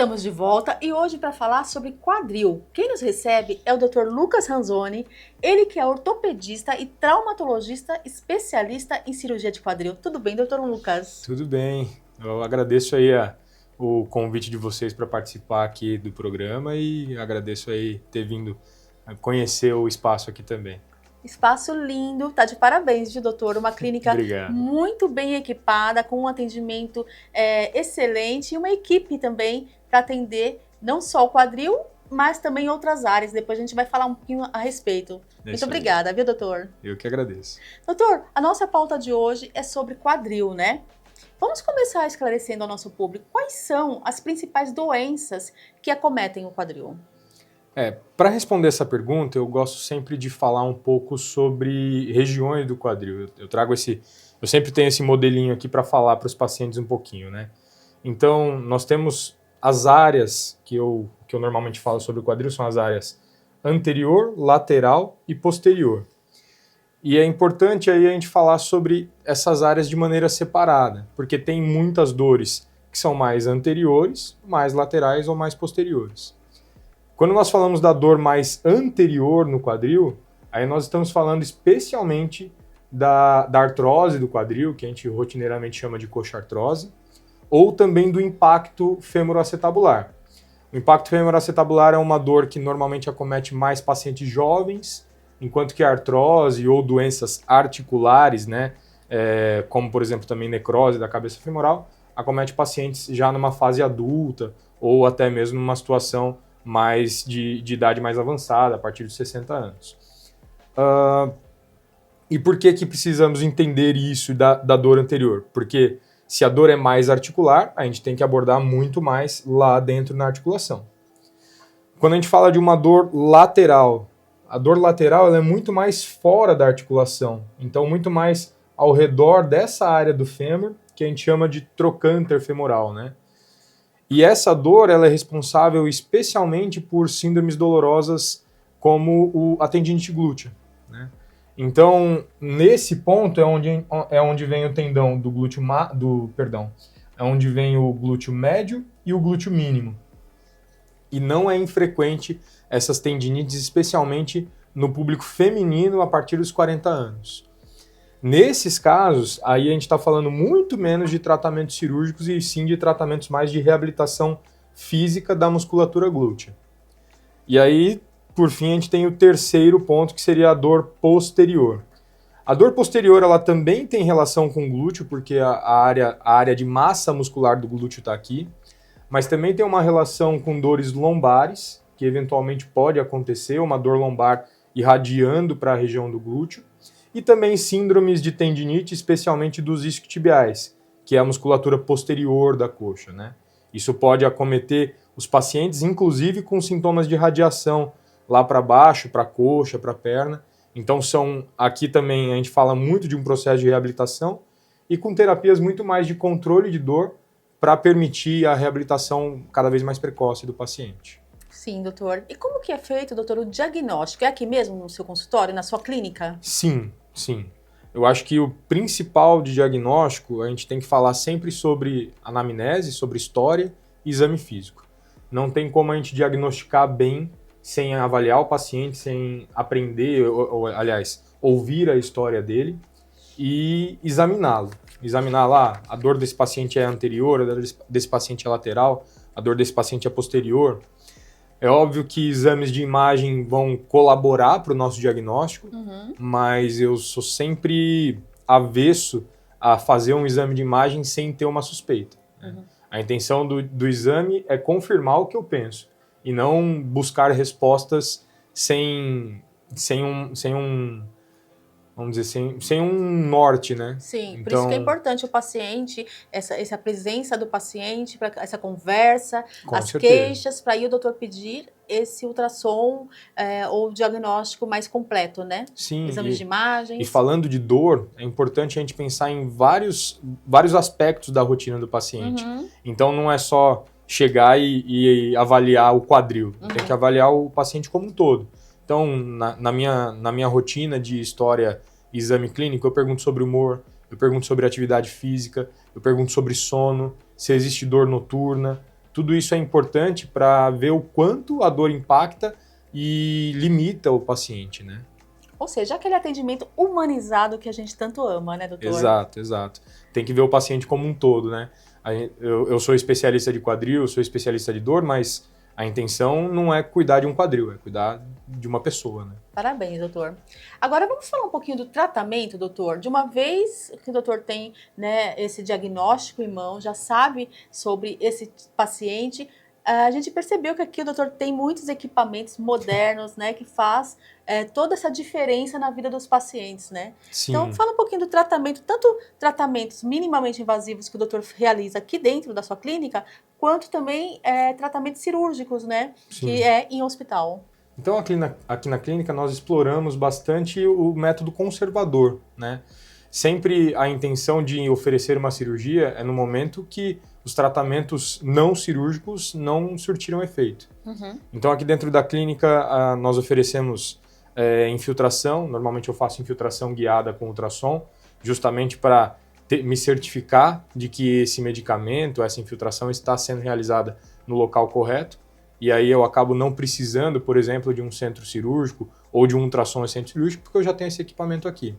Estamos de volta e hoje para falar sobre quadril. Quem nos recebe é o Dr. Lucas Ranzoni, ele que é ortopedista e traumatologista especialista em cirurgia de quadril. Tudo bem, Dr. Lucas? Tudo bem. Eu agradeço aí o convite de vocês para participar aqui do programa e agradeço aí ter vindo conhecer o espaço aqui também. Espaço lindo, tá de parabéns, viu, doutor? Uma clínica Obrigado. muito bem equipada, com um atendimento excelente e uma equipe também para atender não só o quadril, mas também outras áreas. Depois a gente vai falar um pouquinho a respeito. Muito obrigada, viu, doutor? Eu que agradeço. Doutor, a nossa pauta de hoje é sobre quadril, né? Vamos começar esclarecendo ao nosso público quais são as principais doenças que acometem o quadril. Para responder essa pergunta, eu gosto sempre de falar um pouco sobre regiões do quadril. Eu sempre tenho esse modelinho aqui para falar para os pacientes um pouquinho, né? Então, nós temos as áreas que eu normalmente falo sobre o quadril, são as áreas anterior, lateral e posterior. E é importante aí a gente falar sobre essas áreas de maneira separada, porque tem muitas dores que são mais anteriores, mais laterais ou mais posteriores. Quando nós falamos da dor mais anterior no quadril, aí nós estamos falando especialmente da artrose do quadril, que a gente rotineiramente chama de coxartrose, ou também do impacto femoroacetabular. O impacto femoroacetabular é uma dor que normalmente acomete mais pacientes jovens, enquanto que a artrose ou doenças articulares, né, como por exemplo também necrose da cabeça femoral, acomete pacientes já numa fase adulta ou até mesmo numa situação mais de idade mais avançada, a partir de 60 anos. E por que precisamos entender isso da dor anterior? Porque se a dor é mais articular, a gente tem que abordar muito mais lá dentro na articulação. Quando a gente fala de uma dor lateral, a dor lateral ela é muito mais fora da articulação, então muito mais ao redor dessa área do fêmur, que a gente chama de trocânter femoral, né? E essa dor ela é responsável especialmente por síndromes dolorosas como a tendinite glútea, né? Então, nesse ponto é onde vem o tendão do glúteo é onde vem o glúteo médio e o glúteo mínimo. E não é infrequente essas tendinites, especialmente no público feminino a partir dos 40 anos. Nesses casos, aí a gente está falando muito menos de tratamentos cirúrgicos e sim de tratamentos mais de reabilitação física da musculatura glútea. E aí, por fim, a gente tem o terceiro ponto, que seria a dor posterior. A dor posterior ela também tem relação com o glúteo, porque a área de massa muscular do glúteo está aqui, mas também tem uma relação com dores lombares, que eventualmente pode acontecer, uma dor lombar irradiando para a região do glúteo, e também síndromes de tendinite, especialmente dos isquiotibiais, que é a musculatura posterior da coxa, né? Isso pode acometer os pacientes, inclusive com sintomas de radiação lá para baixo, para a coxa, para a perna. Então aqui também a gente fala muito de um processo de reabilitação e com terapias muito mais de controle de dor para permitir a reabilitação cada vez mais precoce do paciente. Sim, doutor. E como que é feito, doutor, o diagnóstico? É aqui mesmo no seu consultório, na sua clínica? Sim. Eu acho que o principal de diagnóstico, a gente tem que falar sempre sobre anamnese, sobre história e exame físico. Não tem como a gente diagnosticar bem sem avaliar o paciente, sem aprender, aliás, ouvir a história dele e examiná-lo. Examinar lá, a dor desse paciente é anterior, a dor desse paciente é lateral, a dor desse paciente é posterior. É óbvio que exames de imagem vão colaborar para o nosso diagnóstico, mas eu sou sempre avesso a fazer um exame de imagem sem ter uma suspeita, né? A intenção do exame é confirmar o que eu penso e não buscar respostas sem um norte, né? Sim, então, por isso que é importante o paciente, essa presença do paciente, essa conversa, as queixas, para aí o doutor pedir esse ultrassom ou diagnóstico mais completo, né? Sim. Exames de imagens. E falando de dor, é importante a gente pensar em vários aspectos da rotina do paciente. Então não é só chegar e avaliar o quadril, tem que avaliar o paciente como um todo. Então, na minha rotina de história e exame clínico, eu pergunto sobre humor, eu pergunto sobre atividade física, eu pergunto sobre sono, se existe dor noturna, tudo isso é importante para ver o quanto a dor impacta e limita o paciente, né? Ou seja, aquele atendimento humanizado que a gente tanto ama, né, doutor? Exato, exato. Tem que ver o paciente como um todo, né? Eu sou especialista de quadril, sou especialista de dor, mas a intenção não é cuidar de um quadril, é cuidar de uma pessoa, né? Parabéns, doutor. Agora vamos falar um pouquinho do tratamento, doutor. De uma vez que o doutor tem, né, esse diagnóstico em mão, já sabe sobre esse paciente, a gente percebeu que aqui o doutor tem muitos equipamentos modernos, né, que faz toda essa diferença na vida dos pacientes, né? Sim. Então fala um pouquinho do tratamento, tanto tratamentos minimamente invasivos que o doutor realiza aqui dentro da sua clínica, quanto também tratamentos cirúrgicos, né, Sim. que é em hospital. Então, aqui na clínica, nós exploramos bastante o método conservador, né? Sempre a intenção de oferecer uma cirurgia é no momento que os tratamentos não cirúrgicos não surtiram efeito. Uhum. Então, aqui dentro da clínica, nós oferecemos infiltração. Normalmente eu faço infiltração guiada com ultrassom, justamente para me certificar de que esse medicamento, essa infiltração está sendo realizada no local correto. E aí eu acabo não precisando, por exemplo, de um centro cirúrgico ou de um ultrassom centro cirúrgico, porque eu já tenho esse equipamento aqui.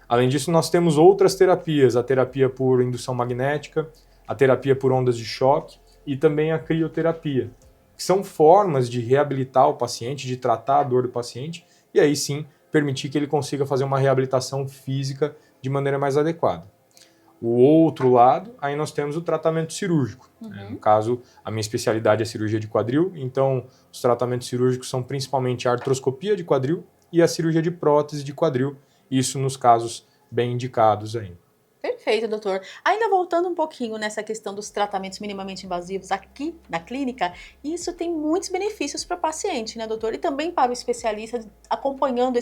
Além disso, nós temos outras terapias, a terapia por indução magnética, a terapia por ondas de choque e também a crioterapia, que são formas de reabilitar o paciente, de tratar a dor do paciente e aí sim permitir que ele consiga fazer uma reabilitação física de maneira mais adequada. O outro lado, aí nós temos o tratamento cirúrgico. Uhum. No caso, a minha especialidade é cirurgia de quadril, então os tratamentos cirúrgicos são principalmente a artroscopia de quadril e a cirurgia de prótese de quadril, isso nos casos bem indicados aí. Perfeito, doutor. Ainda voltando um pouquinho nessa questão dos tratamentos minimamente invasivos aqui na clínica, isso tem muitos benefícios para o paciente, né, doutor? E também para o especialista, acompanhando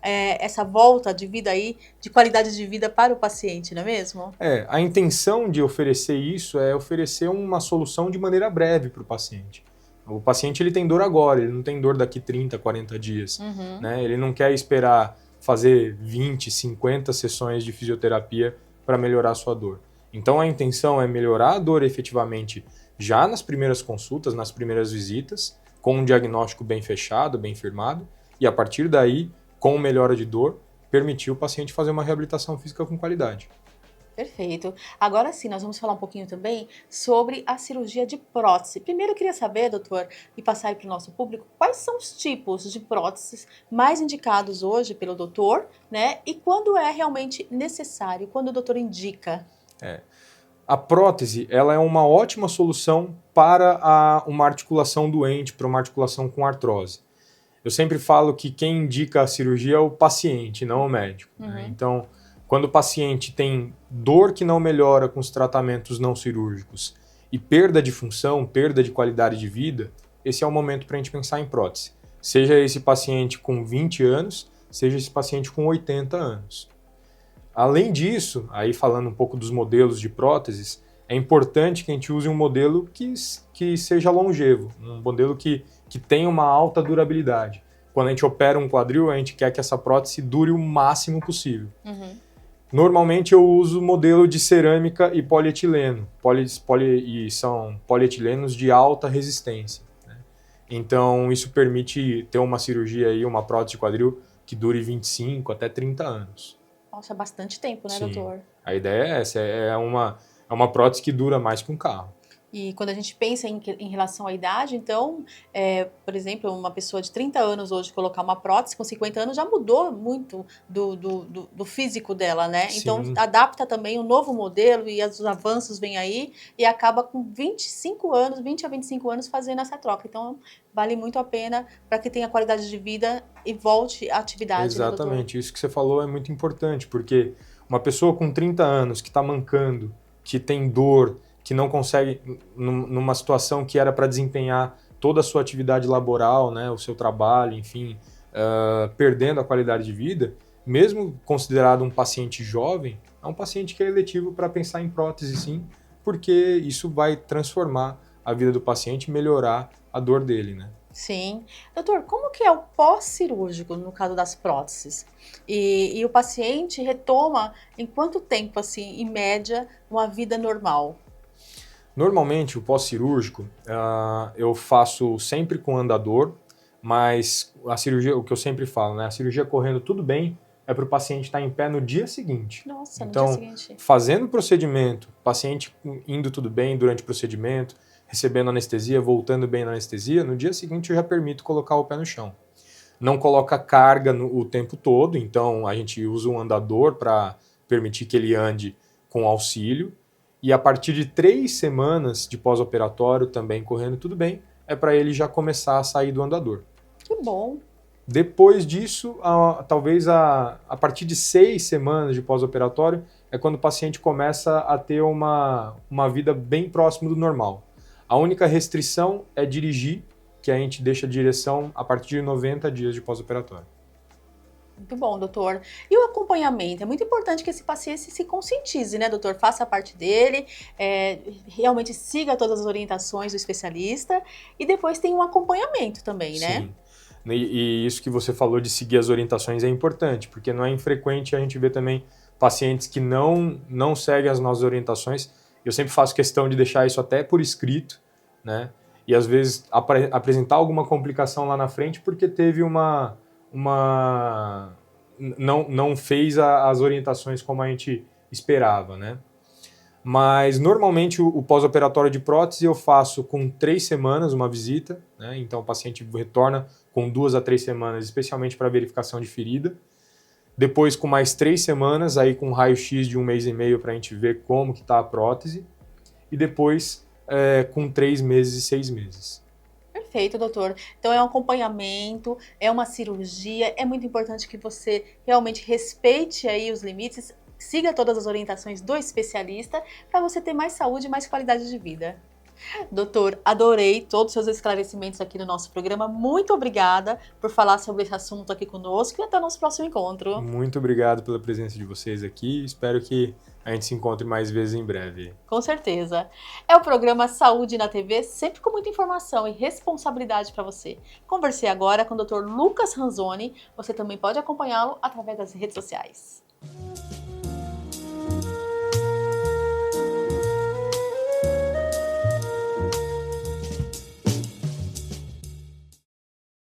essa volta de vida aí, de qualidade de vida para o paciente, não é mesmo? A intenção de oferecer isso é oferecer uma solução de maneira breve para o paciente. O paciente ele tem dor agora, ele não tem dor daqui 30, 40 dias. Uhum. Né? Ele não quer esperar fazer 20, 50 sessões de fisioterapia para melhorar a sua dor. Então a intenção é melhorar a dor efetivamente já nas primeiras consultas, nas primeiras visitas, com um diagnóstico bem fechado, bem firmado, e a partir daí, com melhora de dor, permitir o paciente fazer uma reabilitação física com qualidade. Perfeito. Agora sim, nós vamos falar um pouquinho também sobre a cirurgia de prótese. Primeiro eu queria saber, doutor, e passar aí para o nosso público, quais são os tipos de próteses mais indicados hoje pelo doutor, né? E quando é realmente necessário, quando o doutor indica? A prótese, ela é uma ótima solução para uma articulação doente, para uma articulação com artrose. Eu sempre falo que quem indica a cirurgia é o paciente, não o médico. Uhum. Né? Então, quando o paciente tem dor que não melhora com os tratamentos não cirúrgicos e perda de função, perda de qualidade de vida, esse é o momento para a gente pensar em prótese. Seja esse paciente com 20 anos, seja esse paciente com 80 anos. Além disso, aí falando um pouco dos modelos de próteses, é importante que a gente use um modelo que seja longevo, um modelo que tenha uma alta durabilidade. Quando a gente opera um quadril, a gente quer que essa prótese dure o máximo possível. Uhum. Normalmente eu uso modelo de cerâmica e polietileno. E são polietilenos de alta resistência. Né? Então isso permite ter uma cirurgia aí, uma prótese de quadril que dure 25 até 30 anos. Nossa, bastante tempo, né, Sim. doutor? A ideia é essa, é uma prótese que dura mais que um carro. E quando a gente pensa em relação à idade, então, por exemplo, uma pessoa de 30 anos hoje colocar uma prótese com 50 anos já mudou muito do físico dela, né? Sim. Então, adapta também um novo modelo e os avanços vêm aí e acaba com 25 anos, 20 a 25 anos fazendo essa troca. Então, vale muito a pena para que tenha qualidade de vida e volte à atividade. Exatamente, né, isso que você falou é muito importante, porque uma pessoa com 30 anos que está mancando, que tem dor, que não consegue, numa situação que era para desempenhar toda a sua atividade laboral, né, o seu trabalho, enfim, perdendo a qualidade de vida, mesmo considerado um paciente jovem, é um paciente que é eletivo para pensar em prótese sim, porque isso vai transformar a vida do paciente e melhorar a dor dele, né? Sim. Doutor, como que é o pós-cirúrgico no caso das próteses? E o paciente retoma em quanto tempo, assim, em média, uma vida normal? Normalmente, o pós-cirúrgico, eu faço sempre com andador, mas a cirurgia, o que eu sempre falo, né? A cirurgia correndo tudo bem é para o paciente estar em pé no dia seguinte. Nossa, no Então, dia seguinte. fazendo o procedimento, paciente indo tudo bem durante o procedimento, recebendo anestesia, voltando bem na anestesia, no dia seguinte eu já permito colocar o pé no chão. Não coloca carga o tempo todo, então a gente usa um andador para permitir que ele ande com auxílio. E a partir de 3 semanas de pós-operatório, também correndo tudo bem, é para ele já começar a sair do andador. Que bom. Depois disso, talvez a partir de 6 semanas de pós-operatório, é quando o paciente começa a ter uma vida bem próximo do normal. A única restrição é dirigir, que a gente deixa a direção a partir de 90 dias de pós-operatório. Muito bom, doutor. E o acompanhamento? É muito importante que esse paciente se conscientize, né, doutor? Faça a parte dele, realmente siga todas as orientações do especialista e depois tem um acompanhamento também, né? Sim. E isso que você falou de seguir as orientações é importante, porque não é infrequente a gente ver também pacientes que não seguem as nossas orientações. Eu sempre faço questão de deixar isso até por escrito, né? E às vezes apresentar alguma complicação lá na frente porque teve não fez as orientações como a gente esperava, né? Mas normalmente o pós-operatório de prótese eu faço com 3 semanas uma visita, né? Então o paciente retorna com 2 a 3 semanas, especialmente para verificação de ferida. Depois com mais 3 semanas, aí com raio-x de 1 mês e meio para a gente ver como que está a prótese. E depois com 3 meses e 6 meses. Perfeito, doutor. Então é um acompanhamento, é uma cirurgia, é muito importante que você realmente respeite aí os limites, siga todas as orientações do especialista para você ter mais saúde e mais qualidade de vida. Doutor, adorei todos os seus esclarecimentos aqui no nosso programa. Muito obrigada por falar sobre esse assunto aqui conosco e até o nosso próximo encontro. Muito obrigado pela presença de vocês aqui. Espero que a gente se encontre mais vezes em breve. Com certeza. É o programa Saúde na TV, sempre com muita informação e responsabilidade para você. Conversei agora com o Dr. Lucas Ranzoni. Você também pode acompanhá-lo através das redes sociais.